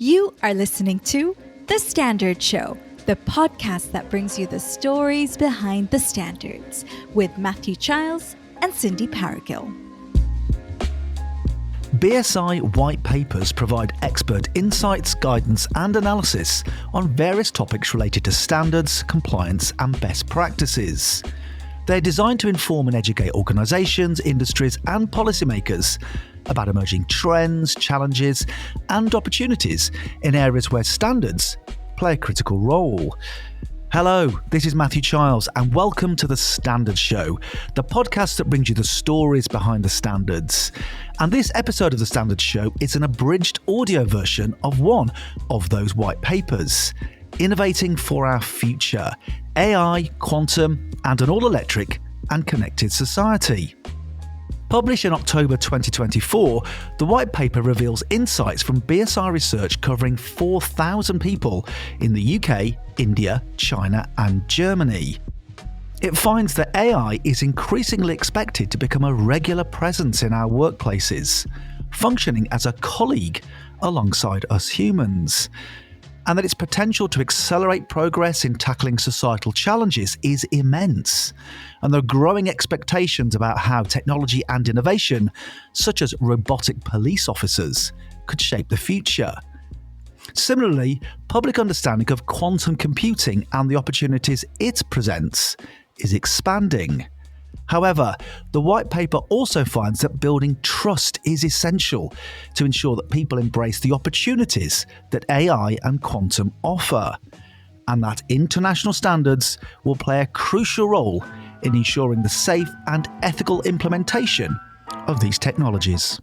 You are listening to The Standard Show, the podcast that brings you the stories behind the standards, with Matthew Childs and Cindy Paragill. BSI Whitepapers provide expert insights, guidance and analysis on various topics related to standards, compliance and best practices. They're designed to inform and educate organisations, industries and policymakers about emerging trends, challenges and opportunities in areas where standards play a critical role. Hello, this is Matthew Childs and welcome to The Standard Show, the podcast that brings you the stories behind the standards. And this episode of The Standard Show is an abridged audio version of one of those white papers, Innovating for Our Future, AI, Quantum and an All-Electric and Connected Society. Published in October 2024, the white paper reveals insights from BSI research covering 4,000 people in the UK, India, China and Germany. It finds that AI is increasingly expected to become a regular presence in our workplaces, functioning as a colleague alongside us humans, and that its potential to accelerate progress in tackling societal challenges is immense, and there are growing expectations about how technology and innovation, such as robotic police officers, could shape the future. Similarly, public understanding of quantum computing and the opportunities it presents is expanding. However, the white paper also finds that building trust is essential to ensure that people embrace the opportunities that AI and quantum offer, and that international standards will play a crucial role in ensuring the safe and ethical implementation of these technologies.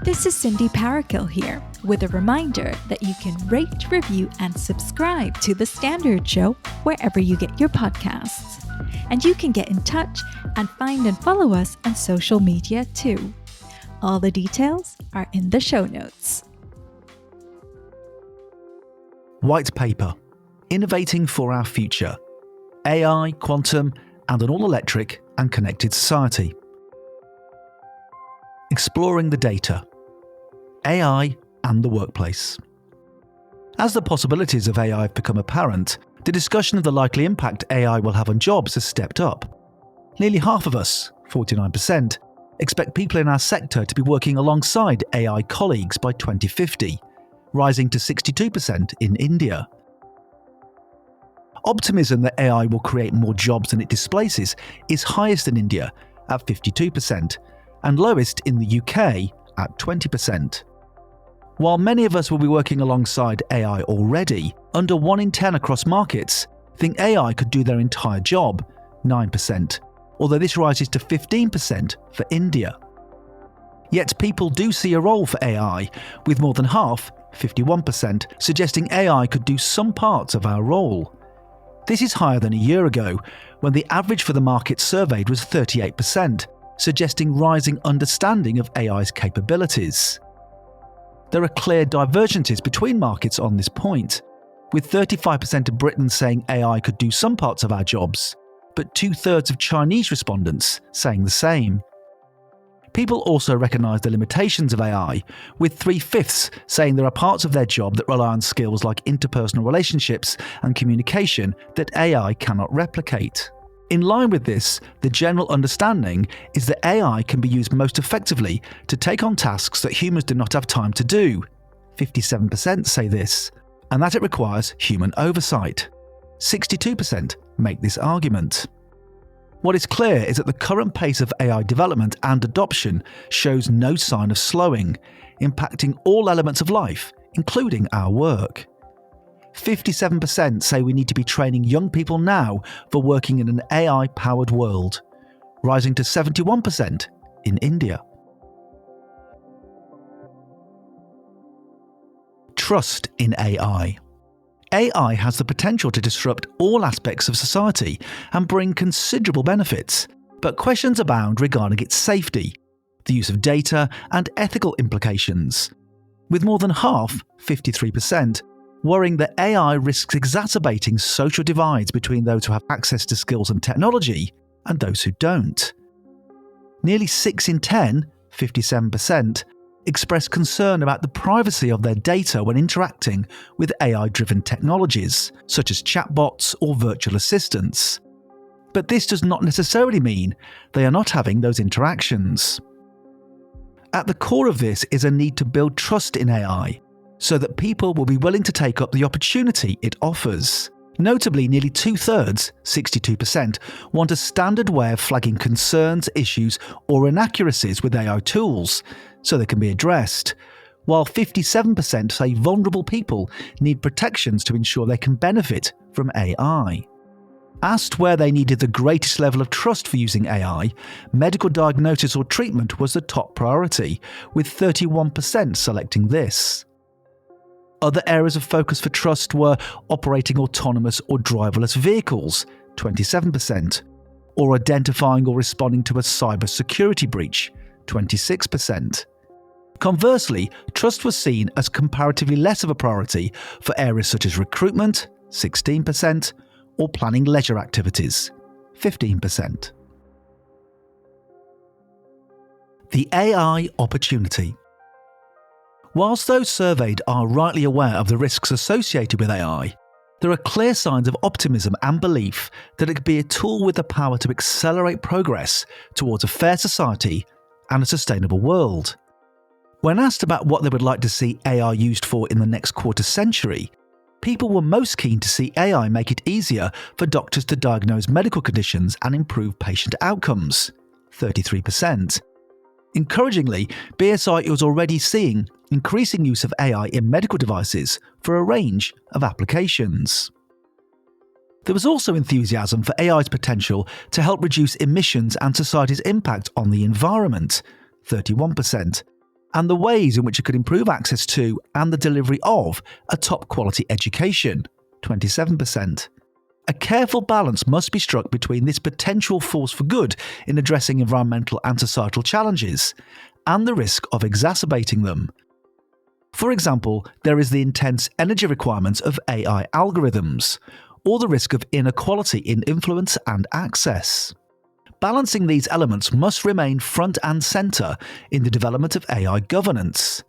This is Cindy Paragill here, with a reminder that you can rate, review, and subscribe to The Standard Show wherever you get your podcasts. And you can get in touch and find and follow us on social media too. All the details are in the show notes. White paper, Innovating for Our Future, AI, Quantum and an All-Electric and Connected Society. Exploring the data, AI and the workplace. As the possibilities of AI have become apparent, the discussion of the likely impact AI will have on jobs has stepped up. Nearly half of us, 49%, expect people in our sector to be working alongside AI colleagues by 2050, rising to 62% in India. Optimism that AI will create more jobs than it displaces is highest in India at 52% and lowest in the UK at 20%. While many of us will be working alongside AI already, under 1 in 10 across markets think AI could do their entire job, 9%, although this rises to 15% for India. Yet people do see a role for AI, with more than half, 51%, suggesting AI could do some parts of our role. This is higher than a year ago, when the average for the market surveyed was 38%, suggesting rising understanding of AI's capabilities. There are clear divergences between markets on this point, with 35% of Britons saying AI could do some parts of our jobs, but 2/3 of Chinese respondents saying the same. People also recognise the limitations of AI, with 3/5 saying there are parts of their job that rely on skills like interpersonal relationships and communication that AI cannot replicate. In line with this, the general understanding is that AI can be used most effectively to take on tasks that humans do not have time to do. 57% say this, and that it requires human oversight. 62% make this argument. What is clear is that the current pace of AI development and adoption shows no sign of slowing, impacting all elements of life, including our work. 57% say we need to be training young people now for working in an AI-powered world, rising to 71% in India. Trust in AI. AI has the potential to disrupt all aspects of society and bring considerable benefits, but questions abound regarding its safety, the use of data, and ethical implications, with more than half, 53%, worrying that AI risks exacerbating social divides between those who have access to skills and technology and those who don't. Nearly 6 in 10, 57%, expressed concern about the privacy of their data when interacting with AI-driven technologies, such as chatbots or virtual assistants. But this does not necessarily mean they are not having those interactions. At the core of this is a need to build trust in AI, so that people will be willing to take up the opportunity it offers. Notably, nearly 2/3, 62%, want a standard way of flagging concerns, issues, or inaccuracies with AI tools, so they can be addressed, while 57% say vulnerable people need protections to ensure they can benefit from AI. Asked where they needed the greatest level of trust for using AI, medical diagnosis or treatment was the top priority, with 31% selecting this. Other areas of focus for trust were operating autonomous or driverless vehicles, 27%, or identifying or responding to a cybersecurity breach, 26%. Conversely, trust was seen as comparatively less of a priority for areas such as recruitment, 16%, or planning leisure activities, 15%. The AI opportunity. Whilst those surveyed are rightly aware of the risks associated with AI, there are clear signs of optimism and belief that it could be a tool with the power to accelerate progress towards a fair society and a sustainable world. When asked about what they would like to see AI used for in the next quarter century, people were most keen to see AI make it easier for doctors to diagnose medical conditions and improve patient outcomes, 33%. Encouragingly, BSI is already seeing increasing use of AI in medical devices for a range of applications. There was also enthusiasm for AI's potential to help reduce emissions and society's impact on the environment, 31%, and the ways in which it could improve access to and the delivery of a top-quality education, 27%. A careful balance must be struck between this potential force for good in addressing environmental and societal challenges and the risk of exacerbating them. For example, there is the intense energy requirements of AI algorithms, or the risk of inequality in influence and access. Balancing these elements must remain front and centre in the development of AI governance.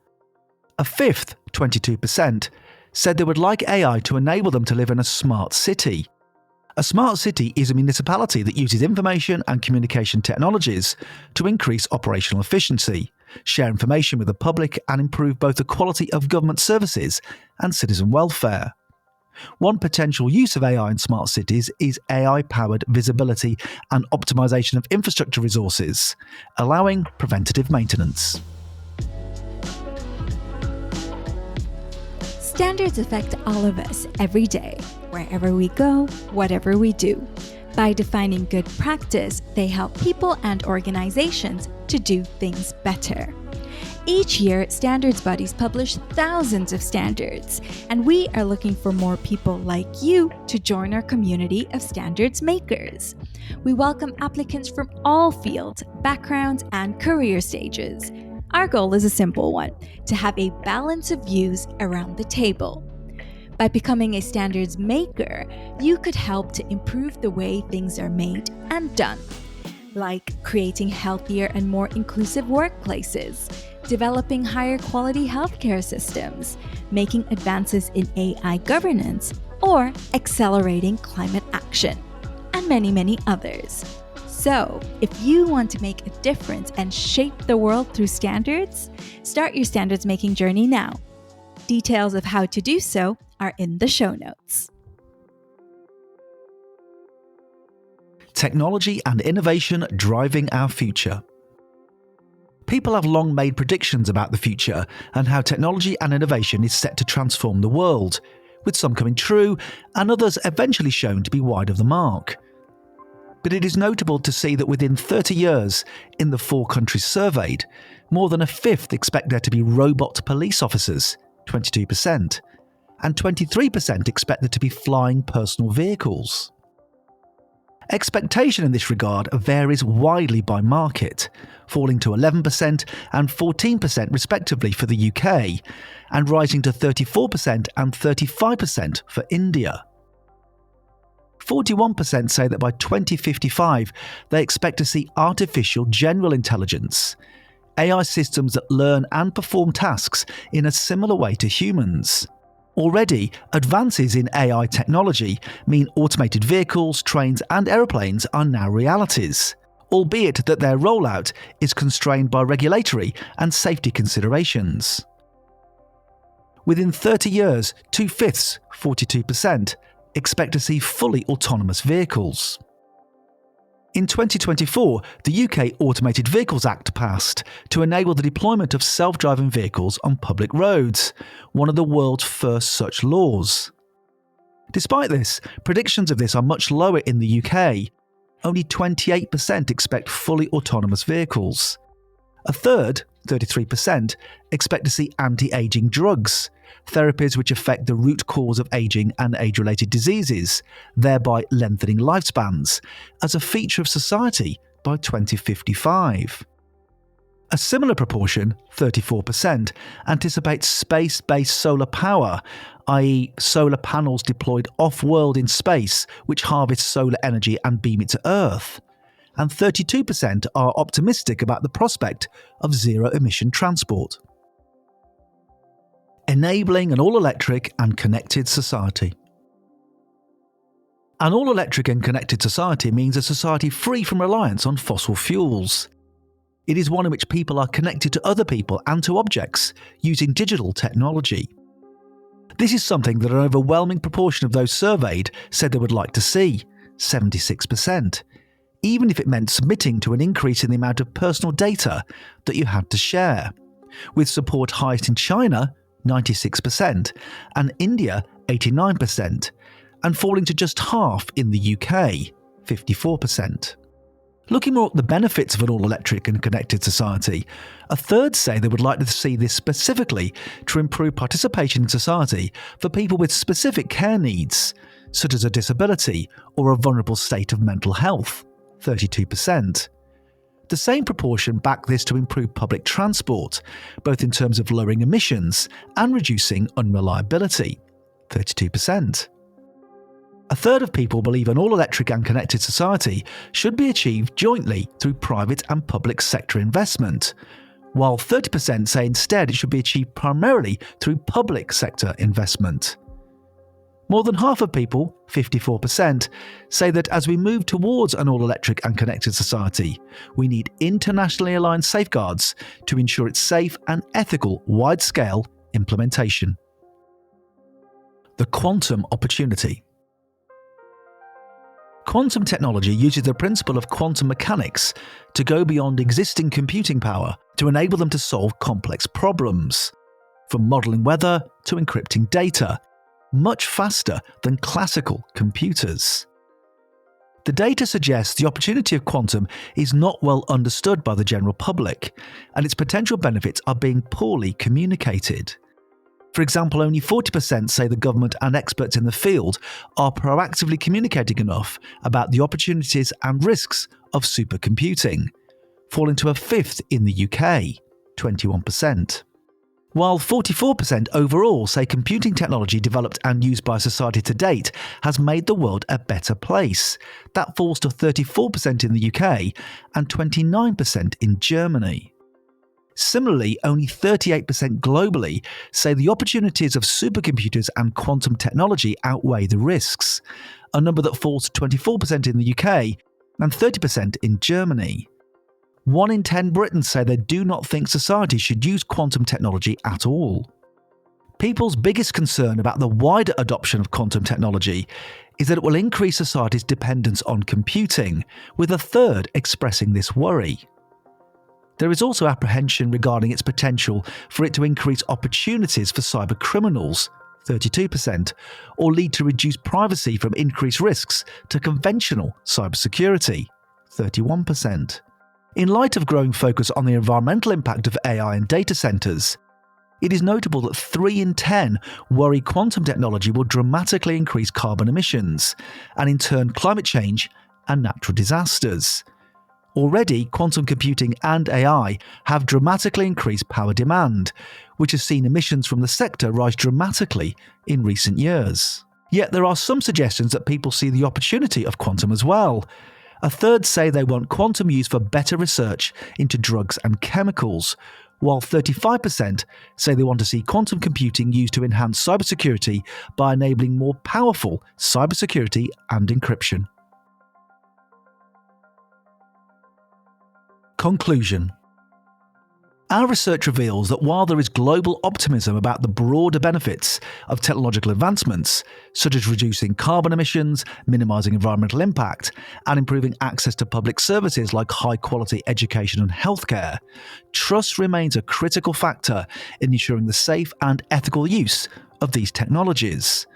A fifth, 22%, said they would like AI to enable them to live in a smart city. A smart city is a municipality that uses information and communication technologies to increase operational efficiency, share information with the public, and improve both the quality of government services and citizen welfare. One potential use of AI in smart cities is AI-powered visibility and optimization of infrastructure resources, allowing preventative maintenance. Standards affect all of us every day, wherever we go, whatever we do. By defining good practice, they help people and organizations to do things better. Each year, standards bodies publish thousands of standards, and we are looking for more people like you to join our community of standards makers. We welcome applicants from all fields, backgrounds, and career stages. Our goal is a simple one: to have a balance of views around the table. By becoming a standards maker, you could help to improve the way things are made and done, like creating healthier and more inclusive workplaces, developing higher quality healthcare systems, making advances in AI governance, or accelerating climate action, and many, many others. So, if you want to make a difference and shape the world through standards, start your standards making journey now. Details of how to do so are in the show notes. Technology and innovation driving our future. People have long made predictions about the future and how technology and innovation is set to transform the world, with some coming true and others eventually shown to be wide of the mark. But it is notable to see that within 30 years, in the 4 countries surveyed, more than a fifth expect there to be robot police officers, 22%, and 23% expect there to be flying personal vehicles. Expectation in this regard varies widely by market, falling to 11% and 14% respectively for the UK, and rising to 34% and 35% for India. 41% say that by 2055 they expect to see artificial general intelligence, AI systems that learn and perform tasks in a similar way to humans. Already, advances in AI technology mean automated vehicles, trains and aeroplanes are now realities, albeit that their rollout is constrained by regulatory and safety considerations. Within 30 years, 2/5, 42%, expect to see fully autonomous vehicles. In 2024, the UK Automated Vehicles Act passed to enable the deployment of self-driving vehicles on public roads, one of the world's first such laws. Despite this, predictions of this are much lower in the UK. Only 28% expect fully autonomous vehicles. A third, 33%, expect to see anti-aging drugs, therapies which affect the root cause of aging and age-related diseases, thereby lengthening lifespans, as a feature of society by 2055. A similar proportion, 34%, anticipates space-based solar power, i.e. solar panels deployed off-world in space which harvest solar energy and beam it to Earth. And 32% are optimistic about the prospect of zero-emission transport. Enabling an all-electric and connected society. An all-electric and connected society means a society free from reliance on fossil fuels. It is one in which people are connected to other people and to objects using digital technology. This is something that an overwhelming proportion of those surveyed said they would like to see, 76%, even if it meant submitting to an increase in the amount of personal data that you had to share, with support highest in China, 96%, and India, 89%, and falling to just half in the UK, 54%. Looking more at the benefits of an all-electric and connected society, a third say they would like to see this specifically to improve participation in society for people with specific care needs, such as a disability or a vulnerable state of mental health, 32%. The same proportion back this to improve public transport, both in terms of lowering emissions and reducing unreliability, 32%. A third of people believe an all-electric and connected society should be achieved jointly through private and public sector investment, while 30% say instead it should be achieved primarily through public sector investment. More than half of people, 54%, say that as we move towards an all-electric and connected society, we need internationally aligned safeguards to ensure its safe and ethical wide-scale implementation. The quantum opportunity. Quantum technology uses the principle of quantum mechanics to go beyond existing computing power to enable them to solve complex problems, from modelling weather to encrypting data, much faster than classical computers. The data suggests the opportunity of quantum is not well understood by the general public, and its potential benefits are being poorly communicated. For example, only 40% say the government and experts in the field are proactively communicating enough about the opportunities and risks of supercomputing, falling to a fifth in the UK, 21%. While 44% overall say computing technology developed and used by society to date has made the world a better place. That falls to 34% in the UK and 29% in Germany. Similarly, only 38% globally say the opportunities of supercomputers and quantum technology outweigh the risks, a number that falls to 24% in the UK and 30% in Germany. 1 in 10 Britons say they do not think society should use quantum technology at all. People's biggest concern about the wider adoption of quantum technology is that it will increase society's dependence on computing, with a third expressing this worry. There is also apprehension regarding its potential for it to increase opportunities for cyber criminals, 32%, or lead to reduced privacy from increased risks to conventional cybersecurity, 31%. In light of growing focus on the environmental impact of AI and data centers, it is notable that 3 in 10 worry quantum technology will dramatically increase carbon emissions, and in turn climate change and natural disasters. Already, quantum computing and AI have dramatically increased power demand, which has seen emissions from the sector rise dramatically in recent years. Yet there are some suggestions that people see the opportunity of quantum as well, A third say they want quantum used for better research into drugs and chemicals, while 35% say they want to see quantum computing used to enhance cybersecurity by enabling more powerful cybersecurity and encryption. Conclusion. Our research reveals that while there is global optimism about the broader benefits of technological advancements, such as reducing carbon emissions, minimising environmental impact, and improving access to public services like high-quality education and healthcare, trust remains a critical factor in ensuring the safe and ethical use of these technologies.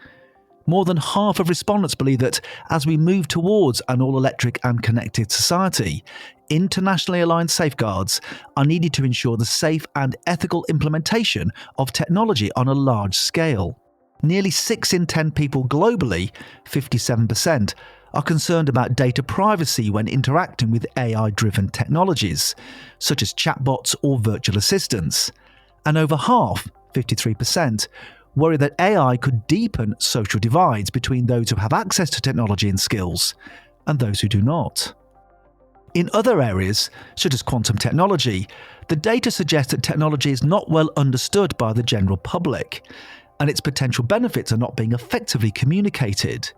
More than half of respondents believe that as we move towards an all-electric and connected society, internationally aligned safeguards are needed to ensure the safe and ethical implementation of technology on a large scale. Nearly 6 in 10 people globally, 57%, are concerned about data privacy when interacting with AI-driven technologies, such as chatbots or virtual assistants. And over half, 53%, worry that AI could deepen social divides between those who have access to technology and skills and those who do not. In other areas, such as quantum technology, the data suggests that technology is not well understood by the general public, and its potential benefits are not being effectively communicated.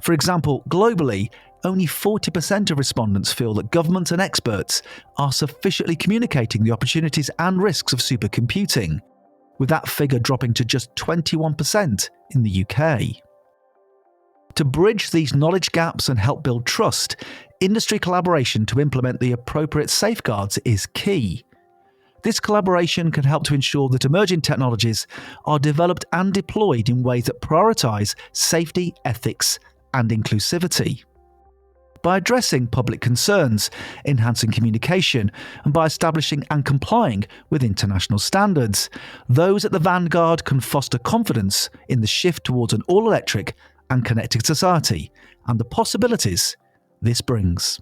For example, globally, only 40% of respondents feel that governments and experts are sufficiently communicating the opportunities and risks of supercomputing, with that figure dropping to just 21% in the UK. To bridge these knowledge gaps and help build trust, industry collaboration to implement the appropriate safeguards is key. This collaboration can help to ensure that emerging technologies are developed and deployed in ways that prioritise safety, ethics, and inclusivity. By addressing public concerns, enhancing communication, and by establishing and complying with international standards, those at the vanguard can foster confidence in the shift towards an all-electric and connected society and the possibilities this brings.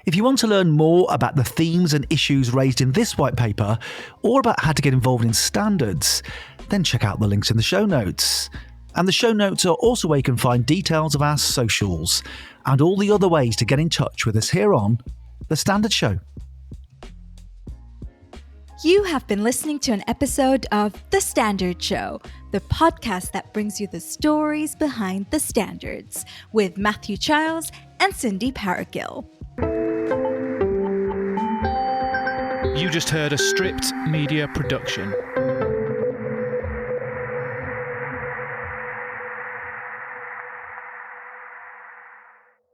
If you want to learn more about the themes and issues raised in this white paper, or about how to get involved in standards, then check out the links in the show notes. And the show notes are also where you can find details of our socials and all the other ways to get in touch with us here on The Standard Show. You have been listening to an episode of The Standard Show, the podcast that brings you the stories behind the standards, with Matthew Childs and Cindy Parakill. You just heard a Stripped Media production.